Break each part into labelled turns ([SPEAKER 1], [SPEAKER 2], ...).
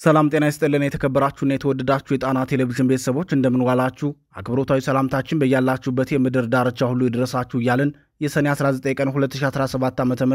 [SPEAKER 1] ሰላም ጤና ይስጥልን የተከበራችሁና የተወደዳችሁ የጣና ቴሌቪዥን ቤተሰቦች እንደምን ዋላችሁ አክብሮታዊ ሰላምታችን በእያላችሁበት የምድር ዳርቻ ሁሉ ይድረሳችሁ እያልን የሰኔ 19 ቀን 2017 ዓ.ም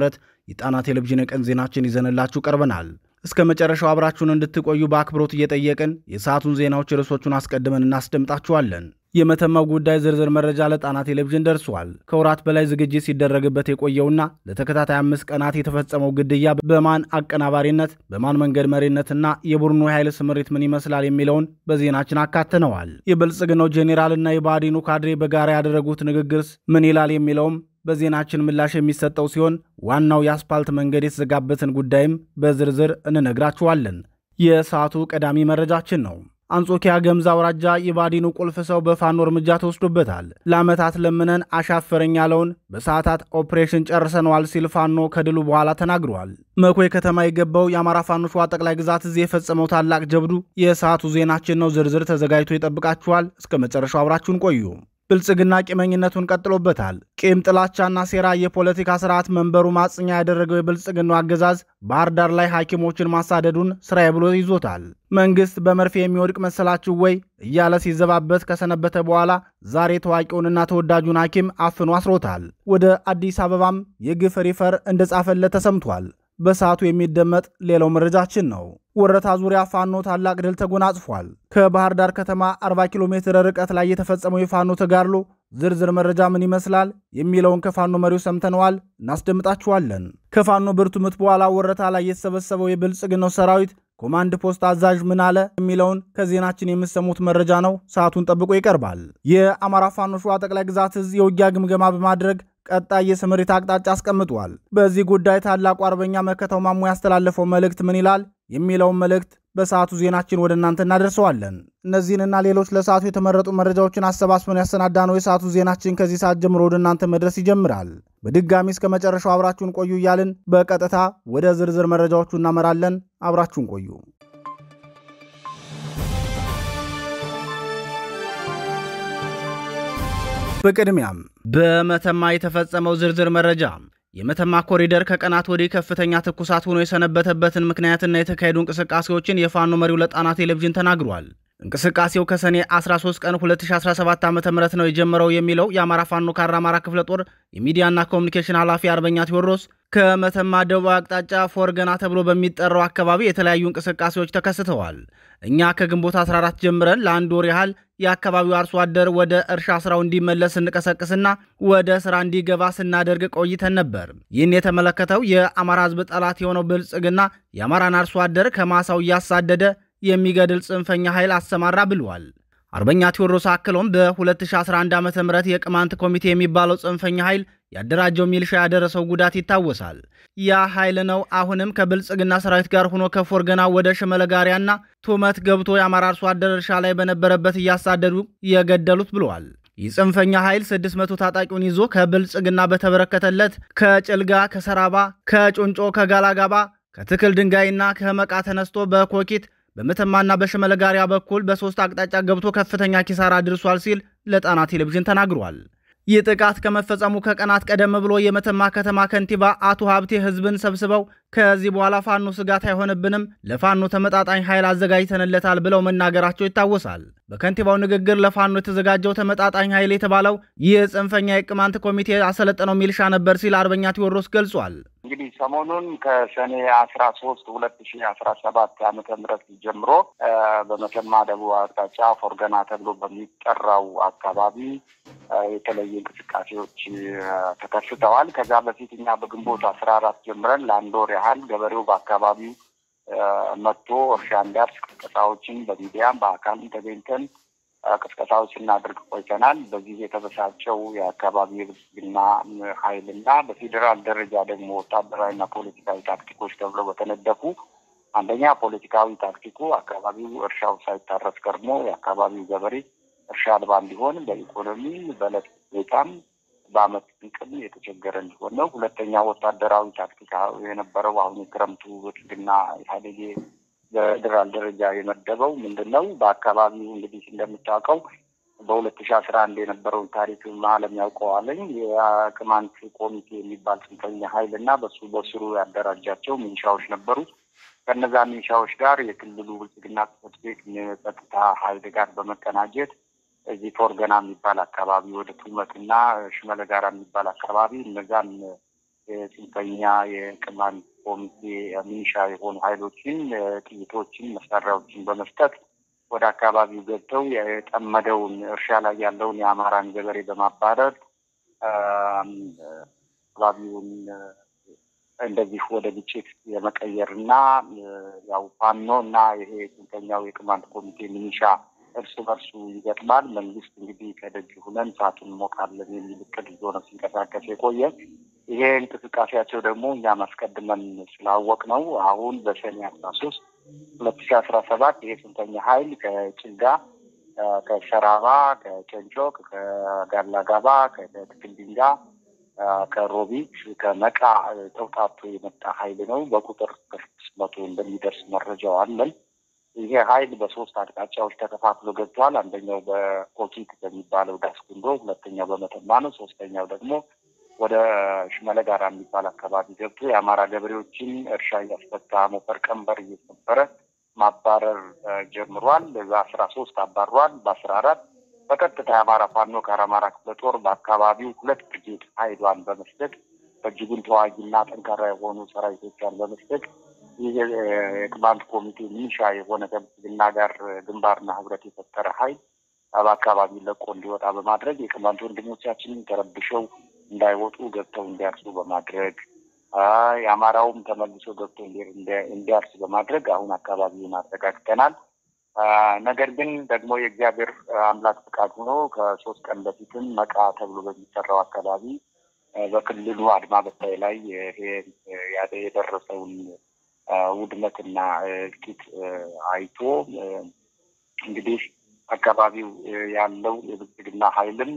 [SPEAKER 1] የጣና ቴሌቪዥን ቀን ዜናችን ይዘንላችሁ ቀርበናል እስከ መጨረሻው አብራችሁን እንድትቆዩ በአክብሮት እየጠየቅን የሰዓቱን ዜናዎች ርዕሶቹን አስቀድመን እናስደምጣችኋለን የመተማው ጉዳይ ዝርዝር መረጃ ለጣና ቴሌቪዥን ደርሷል ከወራት በላይ ዝግጅት ሲደረግበት የቆየውና ለተከታታይ 5 ቀናት የተፈጸመው ግድያ በማን አቀናባሪነት በማን መንገድ መሪነትና የቡድኑ ኃይል ስምሪት ምን ይመስላል የሚለውን በዜናችን አካተነዋል የብልጽግናው ጄኔራልና የባዲኑ ካድሬ በጋራ ያደረጉት ንግግርስ ምን ይላል የሚለውም በዜናችን ምላሽ የሚሰጠው ሲሆን ዋናው የአስፓልት መንገድ የተዘጋበትን ጉዳይም በዝርዝር እንነግራችኋለን የሰዓቱ ቀዳሚ መረጃችን ነው አንጾኪያ ገምዛ አውራጃ የባዲኑ ቁልፍ ሰው በፋኖ እርምጃ ተወስዶበታል ለአመታት ለምነን አሻፈረኝ ያለውን በሰዓታት ኦፕሬሽን ጨርሰናል ሲል ፋኖ ከድሉ በኋላ ተናግሯል መኮይ ከተማ የገባው የአማራ ፋኖ ሸዋ ጠቅላይ ግዛት እዚህ የፈጸመው ታላቅ ጀብዱ የሰዓቱ ዜናችን ነው ዝርዝር ተዘጋጅቶ ይጠብቃችኋል እስከ መጨረሻው አብራችሁን ቆዩ ብልጽግና ቂመኝነቱን ቀጥሎበታል ቂም ጥላቻና ሴራ የፖለቲካ ስርዓት መንበሩ ማጽኛ ያደረገው የብልጽግናው አገዛዝ ባህር ዳር ላይ ሐኪሞችን ማሳደዱን ስራዬ ብሎ ይዞታል መንግስት በመርፌ የሚወድቅ መሰላችሁ ወይ እያለ ሲዘባበት ከሰነበተ በኋላ ዛሬ ታዋቂውንና ተወዳጁን ሐኪም አፍኖ አስሮታል ወደ አዲስ አበባም የግፍ ሪፈር እንደጻፈለት ተሰምቷል በሰዓቱ የሚደመጥ ሌላው መረጃችን ነው ወረታ ዙሪያ ፋኖ ታላቅ ድል ተጎናጽፏል ከባህር ዳር ከተማ 40 ኪሎ ሜትር ርቀት ላይ የተፈጸመው የፋኖ ተጋድሎ ዝርዝር መረጃ ምን ይመስላል የሚለውን ከፋኖ መሪው ሰምተነዋል እናስደምጣችኋለን ከፋኖ ብርቱ ምት በኋላ ወረታ ላይ የተሰበሰበው የብልጽግናው ሰራዊት ኮማንድ ፖስት አዛዥ ምን አለ የሚለውን ከዜናችን የምሰሙት መረጃ ነው ሰዓቱን ጠብቆ ይቀርባል የአማራ ፋኖ ሸዋ ጠቅላይ ግዛት እዝ የውጊያ ግምገማ በማድረግ ቀጣይ የስምሪት አቅጣጫ አስቀምጧል በዚህ ጉዳይ ታላቁ አርበኛ መከታው ማሙ ያስተላለፈው መልእክት ምን ይላል የሚለው መልእክት በሰዓቱ ዜናችን ወደ እናንተ እናደርሰዋለን እነዚህንና ሌሎች ለሰዓቱ የተመረጡ መረጃዎችን አሰባስበን ያሰናዳነው የሰዓቱ ዜናችን ከዚህ ሰዓት ጀምሮ ወደ እናንተ መድረስ ይጀምራል በድጋሚ እስከ መጨረሻው አብራችሁን ቆዩ እያልን በቀጥታ ወደ ዝርዝር መረጃዎቹ እናመራለን አብራችሁን ቆዩ በቅድሚያም በመተማ የተፈጸመው ዝርዝር መረጃ የመተማ ኮሪደር ከቀናት ወዲህ ከፍተኛ ትኩሳት ሆኖ የሰነበተበትን ምክንያትና የተካሄዱ እንቅስቃሴዎችን የፋኖ መሪው ለጣና ቴሌቪዥን ተናግሯል እንቅስቃሴው ከሰኔ 13 ቀን 2017 ዓ.ም ነው የጀመረው የሚለው የአማራ ፋኖ ካራማራ ክፍለ ጦር የሚዲያና ኮሙኒኬሽን ኃላፊ አርበኛ ቴዎድሮስ ከመተማ ደቡብ አቅጣጫ ፎርገና ተብሎ በሚጠራው አካባቢ የተለያዩ እንቅስቃሴዎች ተከስተዋል እኛ ከግንቦት 14 ጀምረን ለአንድ ወር ያህል የአካባቢው አርሶ አደር ወደ እርሻ ስራው እንዲመለስ እንቀሰቅስና ወደ ስራ እንዲገባ ስናደርግ ቆይተን ነበር ይህን የተመለከተው የአማራ ህዝብ ጠላት የሆነው ብልጽግና የአማራን አርሶ አደር ከማሳው እያሳደደ የሚገድል ጽንፈኛ ኃይል አሰማራ ብሏል አርበኛ ቴዎድሮስ አክሎም በ2011 ዓ.ም የቅማንት ኮሚቴ የሚባለው ጽንፈኛ ኃይል ያደራጀው ሚልሻ ያደረሰው ጉዳት ይታወሳል ያ ኃይል ነው አሁንም ከብልጽግና ሰራዊት ጋር ሆኖ ከፎርገና ወደ ሸመለጋሪያና ቱመት ገብቶ የአማራ አርሶ አደር እርሻ ላይ በነበረበት እያሳደዱ የገደሉት ብለዋል የጽንፈኛ ኃይል 600 ታጣቂውን ይዞ ከብልጽግና በተበረከተለት ከጭልጋ ከሰራባ ከጮንጮ ከጋላጋባ ከትክል ድንጋይና ከመቃ ተነስቶ በኮኪት በመተማና በሸመለጋሪያ በኩል በሶስት አቅጣጫ ገብቶ ከፍተኛ ኪሳራ አድርሷል ሲል ለጣና ቴሌቪዥን ተናግሯል ይህ ጥቃት ከመፈጸሙ ከቀናት ቀደም ብሎ የመተማ ከተማ ከንቲባ አቶ ሀብቴ ህዝብን ሰብስበው ከዚህ በኋላ ፋኖ ስጋት አይሆንብንም ለፋኖ ተመጣጣኝ ኃይል አዘጋጅተንለታል ብለው መናገራቸው ይታወሳል በከንቲባው ንግግር ለፋኖ የተዘጋጀው ተመጣጣኝ ኃይል የተባለው ይህ ጽንፈኛ የቅማንት ኮሚቴ አሰለጠነው ሚልሻ ነበር ሲል አርበኛ ቴዎድሮስ ገልጿል
[SPEAKER 2] እንግዲህ ሰሞኑን ከሰኔ 13 2017 ዓ.ም ጀምሮ በመተማ ደቡብ አቅጣጫ ፎርገና ተብሎ በሚጠራው አካባቢ የተለየ እንቅስቃሴዎች ተከስተዋል ከዛ በፊት እኛ በግንቦት 14 ጀምረን ለአንድ ወር ያህል ገበሬው በአካባቢው መጥቶ እርሻ እንዲያርስ ቅስቀሳዎችን በሚዲያም በአካልም ተገኝተን ቅስቀሳዎች ስናደርግ ቆይተናል በዚህ የተበሳጨው የአካባቢ የብልጽግና ኃይልና በፌዴራል ደረጃ ደግሞ ወታደራዊና ፖለቲካዊ ታክቲኮች ተብሎ በተነደፉ አንደኛ ፖለቲካዊ ታክቲኩ አካባቢው እርሻው ሳይታረስ ቀርሞ የአካባቢው ገበሬ እርሻ አልባ እንዲሆን በኢኮኖሚ በዕለት ሁኔታም በአመት ጥቅም የተቸገረ እንዲሆን ነው ሁለተኛ ወታደራዊ ታክቲክ የነበረው አሁን የክረምቱ ብልጽግና ኢህአዴግ በፌዴራል ደረጃ የመደበው ምንድነው በአካባቢው እንግዲህ እንደምታውቀው በ2011 የነበረውን ታሪክ ማለም ያውቀዋለኝ የቅማንት ኮሚቴ የሚባል ጽንፈኛ ኃይልና በሱ ያደራጃቸው ሚሊሻዎች ነበሩ ከነዛ ሚሊሻዎች ጋር የክልሉ ብልጽግና ጽሕፈት ቤት የጸጥታ ኃይል ጋር በመቀናጀት እዚህ ፎርገና የሚባል አካባቢ ወደ ቱመትና ሽመለ ጋራ የሚባል አካባቢ እነዛን የጽንፈኛ የቅማንት ኮሚቴ ሚሊሻ የሆኑ ኃይሎችን ጥይቶችን መሳሪያዎችን በመስጠት ወደ አካባቢው ገብተው የጠመደውን እርሻ ላይ ያለውን የአማራን ገበሬ በማባረር አካባቢውን እንደዚህ ወደ ግጭት የመቀየርና ያው ፋኖና ይሄ ጽንፈኛው የቅማንት ኮሚቴ ሚሊሻ እርስ በርሱ ይገጥማል። መንግስት እንግዲህ ከደጅ ሆነን እሳቱን እንሞቃለን የሚል እቅድ ይዞ ነው ሲንቀሳቀስ የቆየ። ይሄ እንቅስቃሴያቸው ደግሞ እኛ ማስቀድመን ስላወቅ ነው አሁን በሰኔ 13 2017 ይሄ ጽንፈኛ ኃይል ከጭልጋ ከሰራባ ከጨንጮቅ ከጋላጋባ ከትክልድንጋ ከሮቢት ከመቃ ተውጣቶ የመጣ ኃይል ነው። በቁጥር ከ600 እንደሚደርስ መረጃው አለን። ይሄ ኃይል በሶስት አቅጣጫዎች ተከፋፍሎ ገብቷል። አንደኛው በኮኪት በሚባለው ዳስኩንዶ፣ ሁለተኛው በመተማ ነው፣ ሶስተኛው ደግሞ ወደ ሽመለ ጋራ የሚባል አካባቢ ገብቶ የአማራ ገበሬዎችን እርሻ እያስፈታ ሞፈር ቀንበር እየሰበረ ማባረር ጀምሯል። በ13 አባሯል። በ14 በቀጥታ የአማራ ፋኖ ከአማራ ክፍለ ጦር በአካባቢው 2 ብርጌድ ኃይሏን በመስደድ በእጅጉን ተዋጊና ጠንካራ የሆኑ ሰራዊቶቿን በመስደድ ይህ የቅማንት ኮሚቴ ሚሊሻ የሆነ ከብልጽግና ጋር ግንባርና ህብረት የፈጠረ ኃይል በአካባቢው ለቆ እንዲወጣ በማድረግ የቅማንት ወንድሞቻችንን ተረብሸው እንዳይወጡ ገብተው እንዲያርሱ በማድረግ የአማራውም ተመልሶ ገብቶ እንዲያርስ በማድረግ አሁን አካባቢውን አረጋግተናል። ነገር ግን ደግሞ የእግዚአብሔር አምላክ ፍቃድ ሆኖ ከ3 ቀን በፊትም መቃ ተብሎ በሚሰራው አካባቢ በክልሉ አድማ በታይ ላይ የደረሰውን ውድመትና እልቂት አይቶ እንግዲህ አካባቢው ያለው የብልጽግና ኃይልም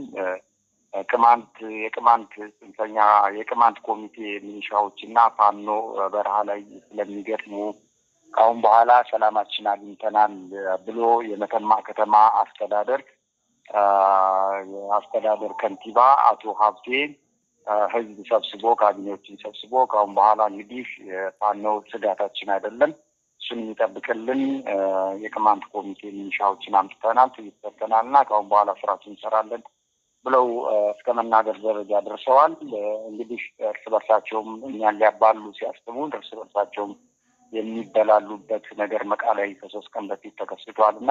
[SPEAKER 2] የቅማንት ጽንፈኛ የቅማንት ኮሚቴ ሚሊሻዎችና ፋኖ በረሃ ላይ ስለሚገጥሙ ካሁን በኋላ ሰላማችን አግኝተናል ብሎ የመተማ ከተማ አስተዳደር ከንቲባ አቶ ሀብቴ ህዝብ ሰብስቦ ካቢኔዎችን ሰብስቦ ካሁን በኋላ እንግዲህ ፋኖ ስጋታችን አይደለም፣ እሱን የሚጠብቅልን የቅማንት ኮሚቴ ሚሊሻዎችን አምጥተናል፣ ትይተናልና ካሁን በኋላ ስራችን እንሰራለን ብለው እስከ መናገር ደረጃ ደርሰዋል። እንግዲህ እርስ በርሳቸውም እኛን ሊያባሉ ሲያስቡ እርስ በርሳቸውም የሚበላሉበት ነገር መቃ ላይ ከ3 ቀን በፊት ተከስቷልና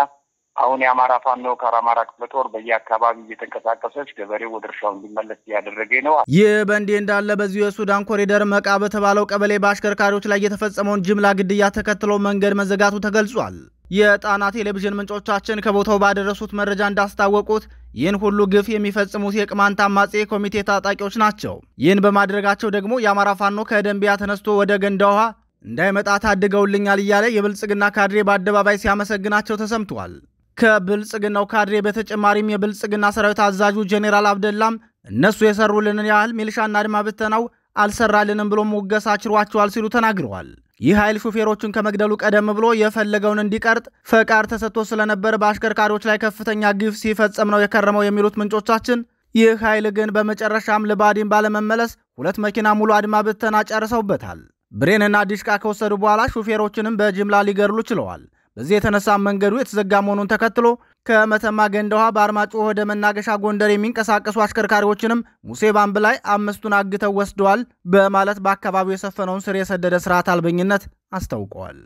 [SPEAKER 2] አሁን የአማራ ፋኖ ከአማራ ክፍለ ጦር በየአካባቢው እየተንቀሳቀሰች ገበሬው ወደ እርሻው እንዲመለስ እያደረገ ነው።
[SPEAKER 1] ይህ በእንዲህ እንዳለ በዚሁ የሱዳን ኮሪደር መቃ በተባለው ቀበሌ በአሽከርካሪዎች ላይ የተፈጸመውን ጅምላ ግድያ ተከትሎ መንገድ መዘጋቱ ተገልጿል። የጣና ቴሌቪዥን ምንጮቻችን ከቦታው ባደረሱት መረጃ እንዳስታወቁት ይህን ሁሉ ግፍ የሚፈጽሙት የቅማንት አማጺ ኮሚቴ ታጣቂዎች ናቸው። ይህን በማድረጋቸው ደግሞ የአማራ ፋኖ ከደንቢያ ተነስቶ ወደ ገንዳ ውሃ እንዳይመጣ ታድገውልኛል እያለ የብልጽግና ካድሬ በአደባባይ ሲያመሰግናቸው ተሰምቷል። ከብልጽግናው ካድሬ በተጨማሪም የብልጽግና ሰራዊት አዛዡ ጄኔራል አብደላም እነሱ የሰሩልንን ያህል ሚሊሻና አድማ ብተናው አልሰራልንም ብሎ ሙገሳ ችሯቸዋል ሲሉ ተናግረዋል። ይህ ኃይል ሹፌሮቹን ከመግደሉ ቀደም ብሎ የፈለገውን እንዲቀርጥ ፈቃድ ተሰጥቶ ስለነበር በአሽከርካሪዎች ላይ ከፍተኛ ግፍ ሲፈጸም ነው የከረመው የሚሉት ምንጮቻችን፣ ይህ ኃይል ግን በመጨረሻም ልባዲን ባለመመለስ 2 መኪና ሙሉ አድማ ብተና ጨርሰውበታል። ብሬንና ዲሽቃ ከወሰዱ በኋላ ሹፌሮችንም በጅምላ ሊገድሉ ችለዋል። በዚህ የተነሳ መንገዱ የተዘጋ መሆኑን ተከትሎ ከመተማ ገንዳ ውሃ በአርማጭሆ ወደ መናገሻ ጎንደር የሚንቀሳቀሱ አሽከርካሪዎችንም ሙሴ ባምብ ላይ 5ቱን አግተው ወስደዋል በማለት በአካባቢው የሰፈነውን ስር የሰደደ ስርዓት አልበኝነት አስታውቀዋል።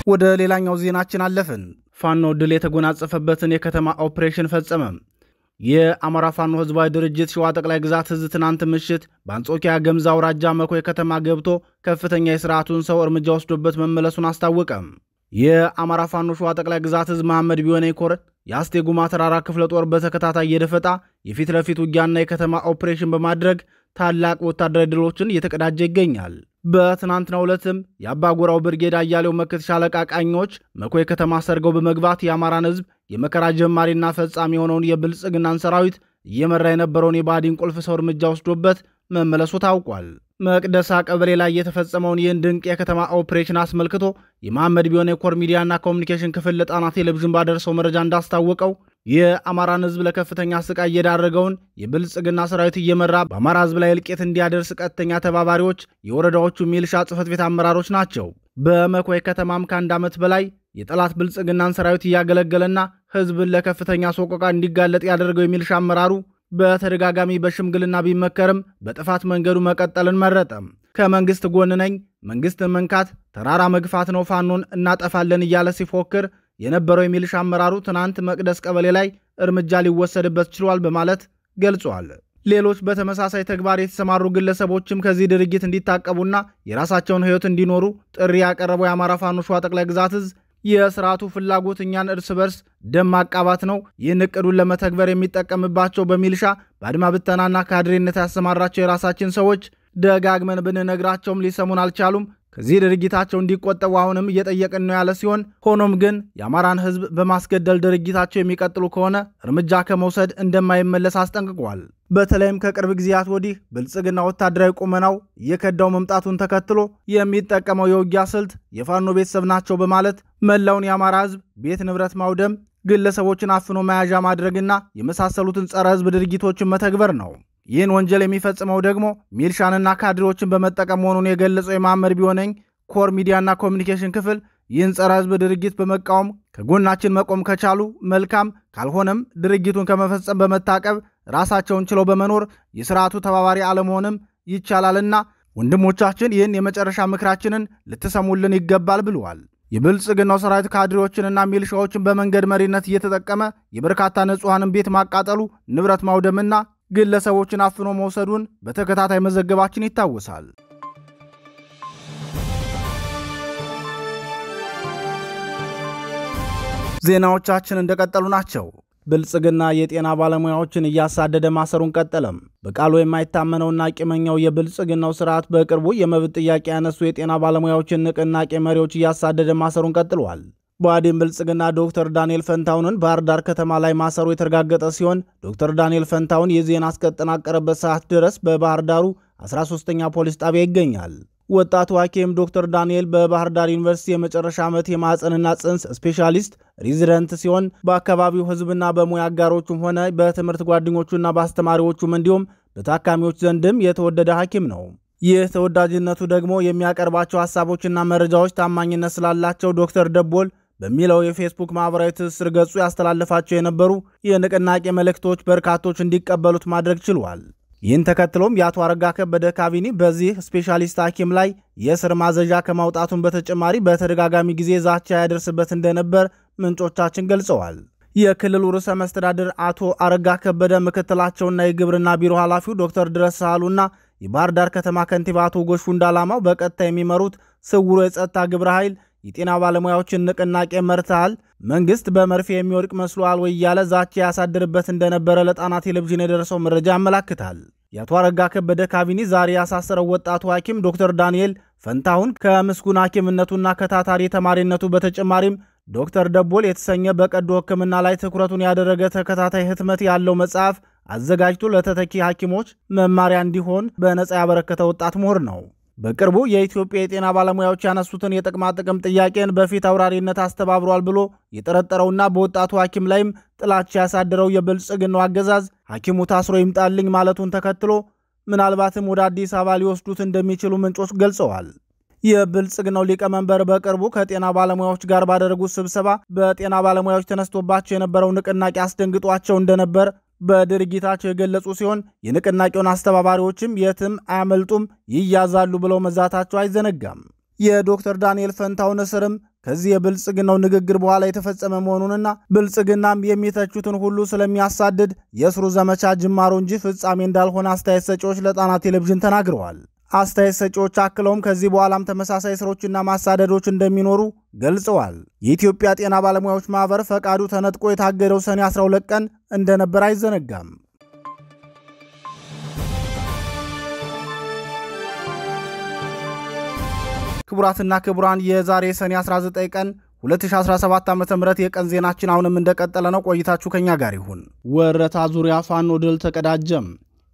[SPEAKER 1] ወደ ሌላኛው ዜናችን አለፍን። ፋኖ ድል የተጎናጸፈበትን የከተማ ኦፕሬሽን ፈጸመ። የአማራ ፋኖ ህዝባዊ ድርጅት ሸዋ ጠቅላይ ግዛት ህዝብ ትናንት ምሽት በአንጾኪያ ገምዛ አውራጃ መኮይ ከተማ ገብቶ ከፍተኛ የስርዓቱን ሰው እርምጃ ወስዶበት መመለሱን አስታወቀ። የአማራ ፋኖ ሸዋ ጠቅላይ ግዛት ህዝብ መሐመድ ቢሆነ ኮር የአስቴ ጉማ ተራራ ክፍለ ጦር በተከታታይ የደፈጣ የፊት ለፊት ውጊያና የከተማ ኦፕሬሽን በማድረግ ታላቅ ወታደራዊ ድሎችን እየተቀዳጀ ይገኛል። በትናንትናው ዕለትም የአባጎራው ብርጌድ አያሌው መክት ሻለቃ ቃኞች መኮይ ከተማ ሰርገው በመግባት የአማራን ህዝብ የመከራ ጀማሪና ፈጻሚ የሆነውን የብልጽግናን ሰራዊት እየመራ የነበረውን የባዲን ቁልፍ ሰው እርምጃ ወስዶበት መመለሱ ታውቋል። መቅደሳ ቀበሌ ላይ የተፈጸመውን ይህን ድንቅ የከተማ ኦፕሬሽን አስመልክቶ የመሐመድ ቢሆነ የኮር ሚዲያና ኮሚኒኬሽን ክፍል ለጣና ቴሌቪዥን ባደረሰው መረጃ እንዳስታወቀው የአማራን ህዝብ ለከፍተኛ ስቃይ እየዳረገውን የብልጽግና ሰራዊት እየመራ በአማራ ህዝብ ላይ እልቂት እንዲያደርስ ቀጥተኛ ተባባሪዎች የወረዳዎቹ ሚልሻ ጽሕፈት ቤት አመራሮች ናቸው። በመኮይ ከተማም ከአንድ ዓመት በላይ የጠላት ብልጽግናን ሰራዊት እያገለገለና ህዝብን ለከፍተኛ ሰቆቃ እንዲጋለጥ ያደረገው የሚልሻ አመራሩ በተደጋጋሚ በሽምግልና ቢመከርም በጥፋት መንገዱ መቀጠልን መረጠ። ከመንግስት ጎን ነኝ፣ መንግስትን መንካት ተራራ መግፋት ነው፣ ፋኖን እናጠፋለን እያለ ሲፎክር የነበረው የሚልሻ አመራሩ ትናንት መቅደስ ቀበሌ ላይ እርምጃ ሊወሰድበት ችሏል በማለት ገልጿል። ሌሎች በተመሳሳይ ተግባር የተሰማሩ ግለሰቦችም ከዚህ ድርጊት እንዲታቀቡና የራሳቸውን ህይወት እንዲኖሩ ጥሪ ያቀረበው የአማራ ፋኖ ሸዋ ጠቅላይ ግዛት ዕዝ የስርዓቱ ፍላጎት እኛን እርስ በርስ ደም ማቃባት ነው፣ ይህን እቅዱን ለመተግበር የሚጠቀምባቸው በሚልሻ በአድማ ብተናና ካድሬነት ያሰማራቸው የራሳችን ሰዎች ደጋግመን ብንነግራቸውም ሊሰሙን አልቻሉም። ከዚህ ድርጊታቸው እንዲቆጠቡ አሁንም እየጠየቅን ነው ያለ ሲሆን ሆኖም ግን የአማራን ህዝብ በማስገደል ድርጊታቸው የሚቀጥሉ ከሆነ እርምጃ ከመውሰድ እንደማይመለስ አስጠንቅቋል። በተለይም ከቅርብ ጊዜያት ወዲህ ብልጽግና ወታደራዊ ቁመናው እየከዳው መምጣቱን ተከትሎ የሚጠቀመው የውጊያ ስልት የፋኖ ቤተሰብ ናቸው በማለት መላውን የአማራ ህዝብ ቤት ንብረት ማውደም፣ ግለሰቦችን አፍኖ መያዣ ማድረግና የመሳሰሉትን ጸረ ህዝብ ድርጊቶችን መተግበር ነው። ይህን ወንጀል የሚፈጽመው ደግሞ ሚልሻንና ካድሬዎችን በመጠቀም መሆኑን የገለጸው የመሐመድ ቢሆነኝ ኮር ሚዲያና ኮሚኒኬሽን ክፍል ይህን ጸረ ህዝብ ድርጊት በመቃወም ከጎናችን መቆም ከቻሉ መልካም፣ ካልሆነም ድርጊቱን ከመፈጸም በመታቀብ ራሳቸውን ችለው በመኖር የስርዓቱ ተባባሪ አለመሆንም ይቻላልና ወንድሞቻችን ይህን የመጨረሻ ምክራችንን ልትሰሙልን ይገባል ብለዋል። የብልጽግናው ሰራዊት ካድሬዎችንና ሚልሻዎችን በመንገድ መሪነት እየተጠቀመ የበርካታ ንጹሐንን ቤት ማቃጠሉ፣ ንብረት ማውደምና ግለሰቦችን አፍኖ መውሰዱን በተከታታይ መዘገባችን ይታወሳል። ዜናዎቻችን እንደቀጠሉ ናቸው። ብልጽግና የጤና ባለሙያዎችን እያሳደደ ማሰሩን ቀጠለም። በቃሉ የማይታመነውና ቂመኛው የብልጽግናው ስርዓት በቅርቡ የመብት ጥያቄ ያነሱ የጤና ባለሙያዎችን ንቅናቄ መሪዎች እያሳደደ ማሰሩን ቀጥሏል። ብአዴን ብልጽግና ዶክተር ዳንኤል ፈንታሁንን ባህር ዳር ከተማ ላይ ማሰሩ የተረጋገጠ ሲሆን ዶክተር ዳንኤል ፈንታሁን የዜና እስከተጠናቀረበት ሰዓት ድረስ በባህር ዳሩ 13ኛ ፖሊስ ጣቢያ ይገኛል። ወጣቱ ሐኪም ዶክተር ዳንኤል በባህር ዳር ዩኒቨርሲቲ የመጨረሻ ዓመት የማህፀንና ጽንስ ስፔሻሊስት ሬዚደንት ሲሆን በአካባቢው ህዝብና በሙያ አጋሮቹም ሆነ በትምህርት ጓደኞቹና በአስተማሪዎቹም እንዲሁም በታካሚዎች ዘንድም የተወደደ ሐኪም ነው። ይህ ተወዳጅነቱ ደግሞ የሚያቀርባቸው ሐሳቦችና መረጃዎች ታማኝነት ስላላቸው ዶክተር ደቦል በሚለው የፌስቡክ ማህበራዊ ትስስር ገጹ ያስተላለፋቸው የነበሩ የንቅናቄ መልእክቶች በርካቶች እንዲቀበሉት ማድረግ ችሏል። ይህን ተከትሎም የአቶ አረጋ ከበደ ካቢኔ በዚህ ስፔሻሊስት ሐኪም ላይ የእስር ማዘዣ ከማውጣቱን በተጨማሪ በተደጋጋሚ ጊዜ ዛቻ ያደርስበት እንደነበር ምንጮቻችን ገልጸዋል። የክልሉ ርዕሰ መስተዳድር አቶ አረጋ ከበደ ምክትላቸውና የግብርና ቢሮ ኃላፊው ዶክተር ድረስ ሳህሉና የባህር ዳር ከተማ ከንቲባ አቶ ጎሹ እንዳላማው በቀጥታ የሚመሩት ስውሩ የጸጥታ ግብረ ኃይል የጤና ባለሙያዎችን ንቅናቄ መርተዋል፣ መንግስት በመርፌ የሚወድቅ መስሏል ወይ ያለ ዛቻ ያሳድርበት እንደነበረ ለጣና ቴሌቪዥን የደረሰው መረጃ ያመላክታል። የአቶ አረጋ ከበደ ካቢኔ ዛሬ ያሳሰረው ወጣቱ ሐኪም ዶክተር ዳንኤል ፈንታሁን ከምስጉን ሐኪምነቱና ከታታሪ ተማሪነቱ በተጨማሪም ዶክተር ደቦል የተሰኘ በቀዶ ሕክምና ላይ ትኩረቱን ያደረገ ተከታታይ ህትመት ያለው መጽሐፍ አዘጋጅቶ ለተተኪ ሐኪሞች መማሪያ እንዲሆን በነጻ ያበረከተ ወጣት ምሁር ነው። በቅርቡ የኢትዮጵያ የጤና ባለሙያዎች ያነሱትን የጥቅማ ጥቅም ጥያቄን በፊት አውራሪነት አስተባብሯል ብሎ የጠረጠረውና በወጣቱ ሐኪም ላይም ጥላቻ ያሳደረው የብልጽግናው አገዛዝ ሐኪሙ ታስሮ ይምጣልኝ ማለቱን ተከትሎ ምናልባትም ወደ አዲስ አበባ ሊወስዱት እንደሚችሉ ምንጮች ገልጸዋል። የብልጽግናው ሊቀመንበር በቅርቡ ከጤና ባለሙያዎች ጋር ባደረጉት ስብሰባ በጤና ባለሙያዎች ተነስቶባቸው የነበረው ንቅናቄ አስደንግጧቸው እንደነበር በድርጊታቸው የገለጹ ሲሆን የንቅናቄውን አስተባባሪዎችም የትም አያመልጡም ይያዛሉ ብለው መዛታቸው አይዘነጋም። የዶክተር ዳንኤል ፈንታሁን እስርም ከዚህ የብልጽግናው ንግግር በኋላ የተፈጸመ መሆኑንና ብልጽግናም የሚተቹትን ሁሉ ስለሚያሳድድ የእስሩ ዘመቻ ጅማሮ እንጂ ፍጻሜ እንዳልሆነ አስተያየት ሰጪዎች ለጣና ቴሌቪዥን ተናግረዋል። አስተያየት ሰጪዎች አክለውም ከዚህ በኋላም ተመሳሳይ እስሮችና ማሳደዶች እንደሚኖሩ ገልጸዋል። የኢትዮጵያ ጤና ባለሙያዎች ማህበር ፈቃዱ ተነጥቆ የታገደው ሰኔ 12 ቀን እንደነበር አይዘነጋም። ክቡራትና ክቡራን የዛሬ ሰኔ 19 ቀን 2017 ዓ.ም የቀን ዜናችን አሁንም እንደቀጠለ ነው። ቆይታችሁ ከኛ ጋር ይሁን። ወረታ ዙሪያ ፋኖ ድል ተቀዳጀም።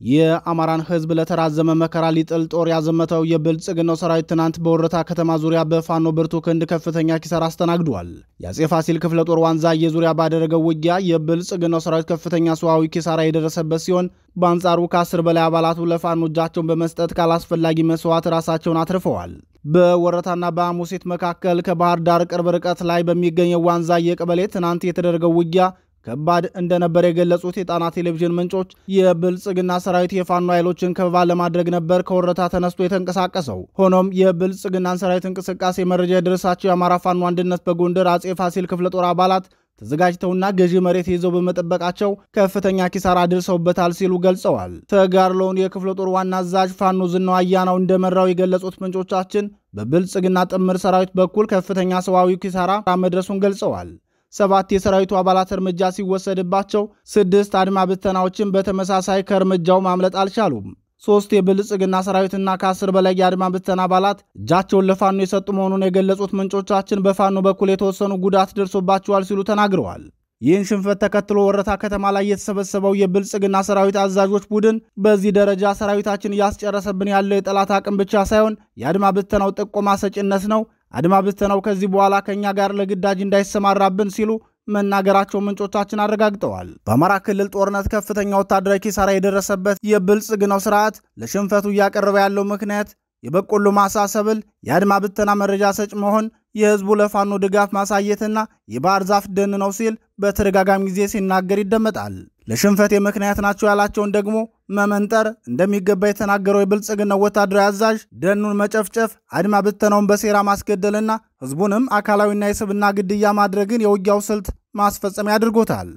[SPEAKER 1] የአማራን ህዝብ ለተራዘመ መከራ ሊጥል ጦር ያዘመተው የብልጽግናው ሰራዊት ትናንት በወረታ ከተማ ዙሪያ በፋኖ ብርቱ ክንድ ከፍተኛ ኪሳራ አስተናግዷል። የአጼ ፋሲል ክፍለ ጦር ዋንዛዬ ዙሪያ ባደረገው ውጊያ የብልጽግናው ሰራዊት ከፍተኛ ሰዋዊ ኪሳራ የደረሰበት ሲሆን በአንጻሩ ከ10 በላይ አባላቱ ለፋኖ እጃቸውን በመስጠት ካላስፈላጊ መስዋዕት ራሳቸውን አትርፈዋል። በወረታና በአሙሴት መካከል ከባህር ዳር ቅርብ ርቀት ላይ በሚገኘው ዋንዛዬ ቀበሌ ትናንት የተደረገው ውጊያ ከባድ እንደነበር የገለጹት የጣና ቴሌቪዥን ምንጮች የብልጽግና ሰራዊት የፋኖ ኃይሎችን ከበባ ለማድረግ ነበር ከወረታ ተነስቶ የተንቀሳቀሰው። ሆኖም የብልጽግናን ሰራዊት እንቅስቃሴ መረጃ የደረሳቸው የአማራ ፋኖ አንድነት በጎንደር አጼ ፋሲል ክፍለ ጦር አባላት ተዘጋጅተውና ገዢ መሬት ይዘው በመጠበቃቸው ከፍተኛ ኪሳራ አድርሰውበታል ሲሉ ገልጸዋል። ተጋድሎውን የክፍለ ጦር ዋና አዛዥ ፋኖ ዝናው አያናው እንደመራው የገለጹት ምንጮቻችን በብልጽግና ጥምር ሰራዊት በኩል ከፍተኛ ሰዋዊ ኪሳራ መድረሱን ገልጸዋል። 7 የሰራዊቱ አባላት እርምጃ ሲወሰድባቸው 6 አድማ ብተናዎችን በተመሳሳይ ከእርምጃው ማምለጥ አልቻሉም። 3 የብልጽግና ሰራዊትና ከ10 በላይ የአድማ ብተና አባላት እጃቸውን ለፋኖ የሰጡ መሆኑን የገለጹት ምንጮቻችን በፋኖ በኩል የተወሰኑ ጉዳት ደርሶባቸዋል ሲሉ ተናግረዋል። ይህን ሽንፈት ተከትሎ ወረታ ከተማ ላይ የተሰበሰበው የብልጽግና ሰራዊት አዛዦች ቡድን በዚህ ደረጃ ሰራዊታችን እያስጨረሰብን ያለው የጠላት አቅም ብቻ ሳይሆን የአድማ ብተናው ጥቆማ ሰጭነት ነው። አድማ ብተናው ከዚህ በኋላ ከኛ ጋር ለግዳጅ እንዳይሰማራብን ሲሉ መናገራቸው ምንጮቻችን አረጋግጠዋል። በአማራ ክልል ጦርነት ከፍተኛ ወታደራዊ ኪሳራ የደረሰበት የብልጽግናው ስርዓት ለሽንፈቱ እያቀረበ ያለው ምክንያት የበቆሎ ማሳ ሰብል፣ የአድማ ብተና መረጃ ሰጭ መሆን፣ የህዝቡ ለፋኖ ድጋፍ ማሳየትና የባህር ዛፍ ደን ነው ሲል በተደጋጋሚ ጊዜ ሲናገር ይደመጣል። ለሽንፈት ምክንያት ናቸው ያላቸውን ደግሞ መመንጠር እንደሚገባ የተናገረው የብልጽግናው ወታደራዊ አዛዥ ደኑን መጨፍጨፍ፣ አድማ ብተናውን በሴራ ማስገደልና ህዝቡንም አካላዊና የስብና ግድያ ማድረግን የውጊያው ስልት ማስፈጸሚያ አድርጎታል።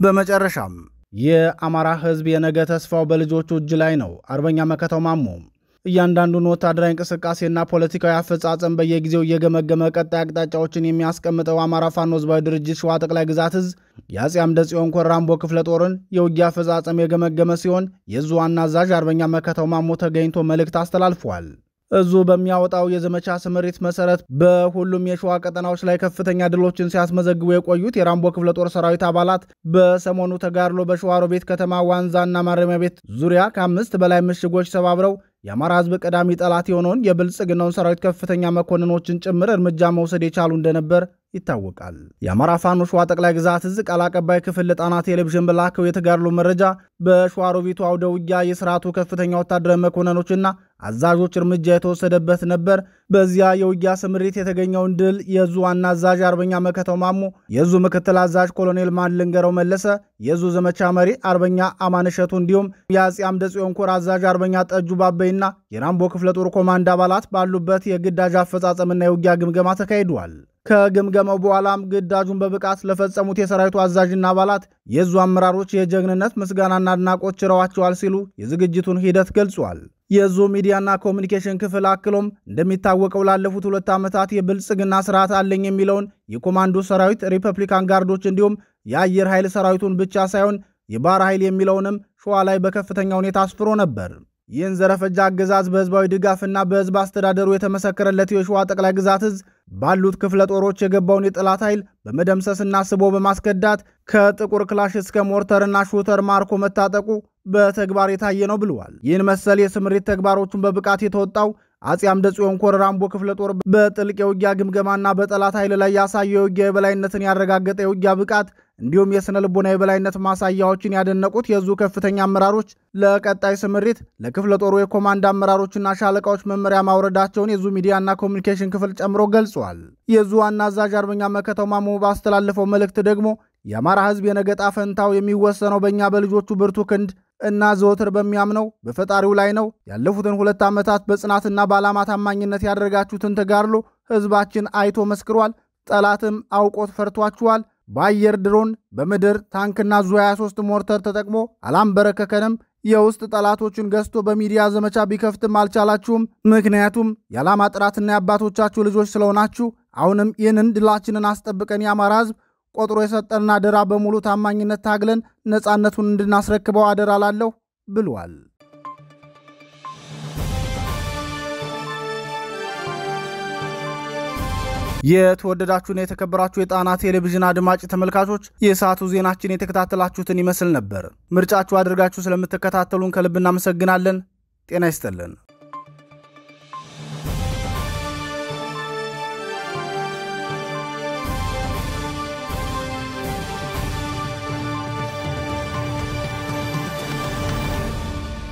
[SPEAKER 1] በመጨረሻም የአማራ ህዝብ የነገ ተስፋው በልጆቹ እጅ ላይ ነው። አርበኛ መከታው ማሞ እያንዳንዱን ወታደራዊ እንቅስቃሴና ፖለቲካዊ አፈጻጸም በየጊዜው እየገመገመ ቀጣይ አቅጣጫዎችን የሚያስቀምጠው አማራ ፋኖ ህዝባዊ ድርጅት ሸዋ ጠቅላይ ግዛት እዝ የአጼ አምደ ጽዮን ኮር ራምቦ ክፍለ ጦርን የውጊያ አፈጻጸም የገመገመ ሲሆን የእዙ ዋና አዛዥ አርበኛ መከታው ማሞ ተገኝቶ መልእክት አስተላልፏል። እዙ በሚያወጣው የዘመቻ ስምሪት መሰረት በሁሉም የሸዋ ቀጠናዎች ላይ ከፍተኛ ድሎችን ሲያስመዘግቡ የቆዩት የራምቦ ክፍለ ጦር ሰራዊት አባላት በሰሞኑ ተጋድሎ በሸዋሮቢት ከተማ ዋንዛና ማረሚያ ቤት ዙሪያ ከ5 በላይ ምሽጎች ሰባብረው የአማራ ህዝብ ቀዳሚ ጠላት የሆነውን የብልጽግናውን ሰራዊት ከፍተኛ መኮንኖችን ጭምር እርምጃ መውሰድ የቻሉ እንደነበር ይታወቃል። የአማራ ፋኖ ሸዋ ጠቅላይ ግዛት እዝ ቃል አቀባይ ክፍል ለጣና ቴሌቪዥን በላከው የተጋድሎ መረጃ በሸዋሮቢቱ አውደ ውጊያ የስርዓቱ ከፍተኛ ወታደራዊ መኮንኖችና አዛዦች እርምጃ የተወሰደበት ነበር። በዚያ የውጊያ ስምሪት የተገኘውን ድል የዙ ዋና አዛዥ አርበኛ መከታው ማሞ፣ የዙ ምክትል አዛዥ ኮሎኔል ማንልንገረው መለሰ፣ የዙ ዘመቻ መሪ አርበኛ አማነሸቱ እንዲሁም የአጼ አምደ ጽዮን ኮር አዛዥ አርበኛ ጠጁ ባበይና የራምቦ ክፍለ ጦር ኮማንድ አባላት ባሉበት የግዳጅ አፈጻጸምና የውጊያ ግምገማ ተካሂዷል። ከግምገማው በኋላም ግዳጁን በብቃት ለፈጸሙት የሰራዊቱ አዛዥና አባላት የዙ አመራሮች የጀግንነት ምስጋናና አድናቆት ችረዋቸዋል ሲሉ የዝግጅቱን ሂደት ገልጿል። የዙ ሚዲያና ኮሚኒኬሽን ክፍል አክሎም እንደሚታወቀው ላለፉት 2 ዓመታት የብልጽግና ስርዓት አለኝ የሚለውን የኮማንዶ ሰራዊት ሪፐብሊካን ጋርዶች እንዲሁም የአየር ኃይል ሰራዊቱን ብቻ ሳይሆን የባህር ኃይል የሚለውንም ሸዋ ላይ በከፍተኛ ሁኔታ አስፍሮ ነበር። ይህን ዘረፈጃ አገዛዝ በህዝባዊ ድጋፍና በህዝብ አስተዳደሩ የተመሰከረለት የሸዋ ጠቅላይ ግዛት እዝ ባሉት ክፍለ ጦሮች የገባውን የጠላት ኃይል በመደምሰስና ስቦ በማስከዳት ከጥቁር ክላሽ እስከ ሞርተርና ሹተር ማርኮ መታጠቁ በተግባር የታየ ነው ብለዋል። ይህን መሰል የስምሪት ተግባሮቹን በብቃት የተወጣው አጼ አምደ ጽዮን ኮር ራምቦ ክፍለ ጦር በጥልቅ የውጊያ ግምገማና በጠላት ኃይል ላይ ያሳየው የውጊያ የበላይነትን ያረጋገጠ የውጊያ ብቃት እንዲሁም የስነ ልቦና የበላይነት ማሳያዎችን ያደነቁት የዙ ከፍተኛ አመራሮች ለቀጣይ ስምሪት ለክፍለ ጦሩ የኮማንድ አመራሮችና ሻለቃዎች መመሪያ ማውረዳቸውን የዙ ሚዲያና ኮሚኒኬሽን ክፍል ጨምሮ ገልጿል። የዙ ዋና አዛዥ አርበኛ መከታው ማሞ ባስተላለፈው መልእክት ደግሞ የአማራ ህዝብ የነገ ዕጣ ፈንታው የሚወሰነው በእኛ በልጆቹ ብርቱ ክንድ እና ዘወትር በሚያምነው በፈጣሪው ላይ ነው። ያለፉትን 2 ዓመታት በጽናትና በዓላማ ታማኝነት ያደረጋችሁትን ተጋድሎ ህዝባችን አይቶ መስክሯል። ጠላትም አውቆት ፈርቷችኋል። በአየር ድሮን፣ በምድር ታንክና ዙ 23 ሞርተር ተጠቅሞ አላምበረከከንም። የውስጥ ጠላቶችን ገዝቶ በሚዲያ ዘመቻ ቢከፍትም አልቻላችሁም። ምክንያቱም የዓላማ ጥራትና የአባቶቻችሁ ልጆች ስለሆናችሁ። አሁንም ይህንን ድላችንን አስጠብቀን የአማራ ህዝብ ቆጥሮ የሰጠንን አደራ በሙሉ ታማኝነት ታግለን ነፃነቱን እንድናስረክበው አደራ ላለሁ ብሏል። የተወደዳችሁና የተከበራችሁ የጣና ቴሌቪዥን አድማጭ ተመልካቾች የሰዓቱ ዜናችን የተከታተላችሁትን ይመስል ነበር። ምርጫችሁ አድርጋችሁ ስለምትከታተሉን ከልብ እናመሰግናለን። ጤና ይስጥልን።